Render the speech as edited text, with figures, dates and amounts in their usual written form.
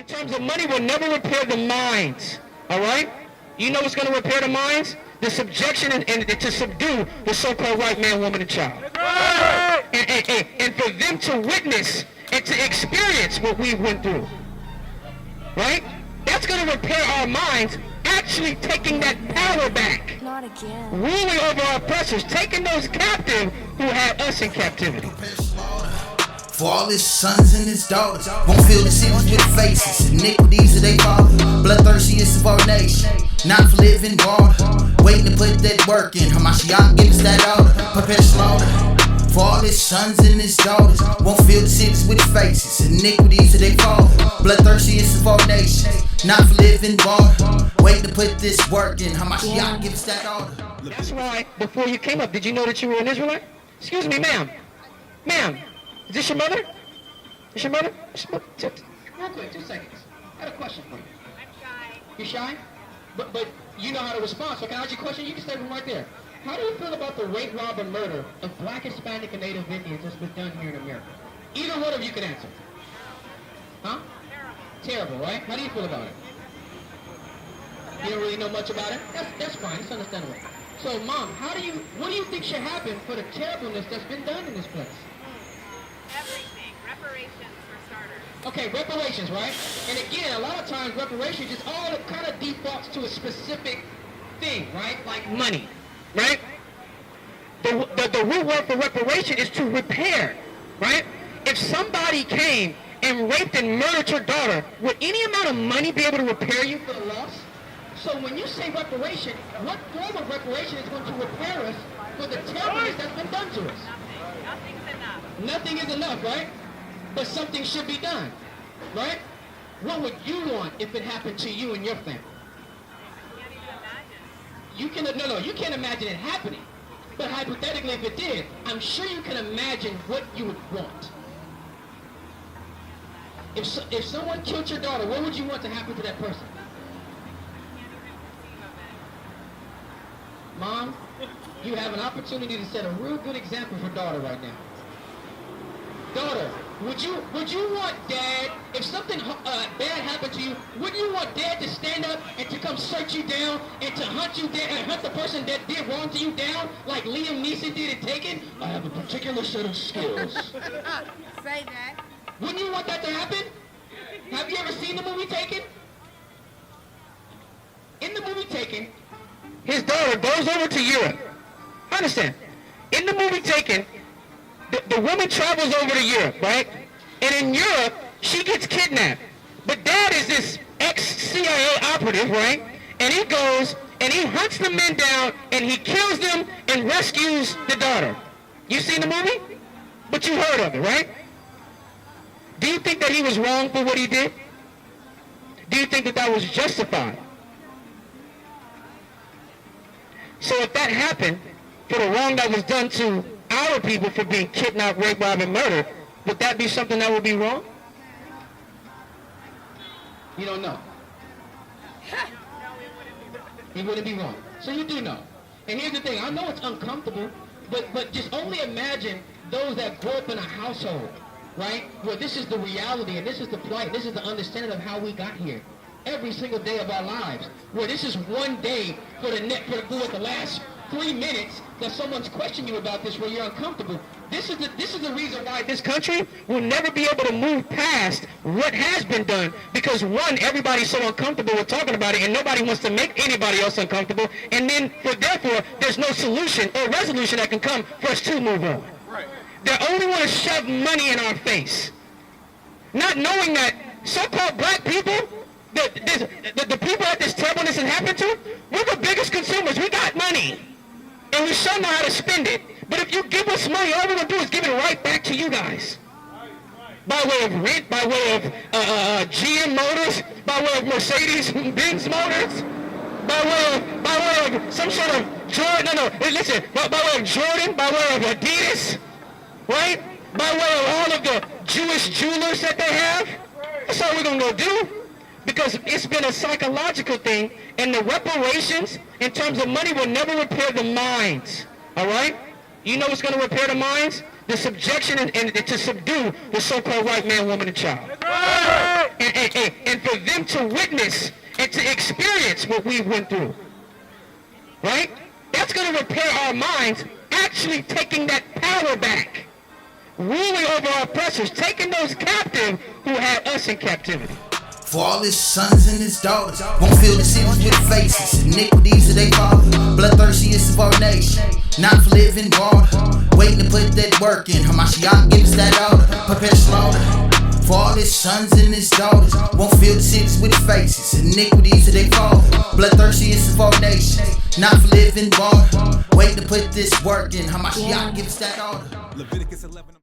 terms of money will never repair the minds. All right? You know what's going to repair the minds? The subjection and to subdue the so-called white man, woman, and child. And for them to witness and to experience what we went through. Right? That's going to repair our minds, actually taking that power back. Not again. Ruling over our oppressors, taking those captive who had us in captivity. For all his sons and his daughters, won't fill the cities with faces. Iniquities of they father, bloodthirstiest of our nation. Not for living water, waiting to put that work in. Hamashiach give us that order, prepare slaughter. For all his sons and his daughters, won't fill the cities with faces. Iniquities of they father, bloodthirstiest of our nation. Not for living water, waiting to put this work in. Hamashiach give us that order. That's why, before you came up, did you know that you were an Israelite? Excuse me, ma'am. Ma'am. Is this your mother? Is your mother? Real quick, 2 seconds. I got a question for you. I'm shy. You're shy? But you know how to respond, so can I ask you a question? You can stay right there. How do you feel about the rape, rob, and murder of black, Hispanic, and Native Indians that's been done here in America? Either one of you can answer. Huh? Terrible, right? How do you feel about it? You don't really know much about it? That's fine, it's understandable. So, Mom, what do you think should happen for the terribleness that's been done in this place? Everything. Reparations for starters. Okay, reparations, right? And again, a lot of times reparations just all kind of defaults to a specific thing, right? Like money, right? The root word for reparation is to repair, right? If somebody came and raped and murdered your daughter, would any amount of money be able to repair you for the loss? So when you say reparation, what form of reparation is going to repair us for the terribleness that's been done to us? Nothing's enough. Nothing is enough, right? But something should be done, right? What would you want if it happened to you and your family? I can't even imagine. You can, you can't imagine it happening. But hypothetically, if it did, I'm sure you can imagine what you would want. If someone killed your daughter, what would you want to happen to that person? I can't even conceive of it. Mom, you have an opportunity to set a real good example for daughter right now. Daughter, would you want Dad, if something bad happened to you, wouldn't you want Dad to stand up and to come search you down and to hunt you down and hunt the person that did wrong to you down like Liam Neeson did in Taken? I have a particular set of skills. Say that. Wouldn't you want that to happen? Have you ever seen the movie Taken? In the movie Taken, his daughter goes over to Europe. Understand? In the movie Taken, the woman travels over to Europe, right? And in Europe, she gets kidnapped. But Dad is this ex-CIA operative, right? And he goes and he hunts the men down and he kills them and rescues the daughter. You seen the movie? But you heard of it, right? Do you think that he was wrong for what he did? Do you think that that was justified? So if that happened for the wrong that was done to our people for being kidnapped, raped, robbed, and murdered, would that be something that would be wrong? You don't know. It wouldn't be wrong. So you do know. And here's the thing. I know it's uncomfortable, but just only imagine those that grow up in a household, right, where this is the reality and this is the plight, this is the understanding of how we got here. Every single day of our lives, where this is one day for the last 3 minutes that someone's questioning you about this, where you're uncomfortable. This is the reason why this country will never be able to move past what has been done, because one, everybody's so uncomfortable with talking about it, and nobody wants to make anybody else uncomfortable, and then therefore there's no solution or resolution that can come for us to move on. Right. They only want to shove money in our face, not knowing that so-called black people, the people that this terribleness has happened to, we're the biggest consumers. We got money, and we sure know how to spend it. But if you give us money, all we're going to do is give it right back to you guys. By way of rent, by way of GM Motors, by way of Mercedes-Benz Motors, by way of some sort of Jordan, listen, by way of Jordan, by way of Adidas, right? By way of all of the Jewish jewelers that they have. That's all we're going to go do. Because it's been a psychological thing, and the reparations in terms of money will never repair the minds. All right? You know what's going to repair the minds? The subjection and to subdue the so-called white man, woman, and child. And for them to witness and to experience what we went through. Right? That's going to repair our minds, actually taking that power back, ruling over our oppressors, taking those captive who had us in captivity. For all his sons and his daughters won't fill the cities with faces, iniquities of their father, bloodthirstiest of our nation, not for living water, waiting to put that work in. Hamashiach gives that order, prepare slaughter. For all his sons and his daughters won't fill the cities with faces, iniquities of their father, bloodthirstiest of our nation, not for living water, waiting to put this work in. Hamashiach gives that order. Leviticus 11.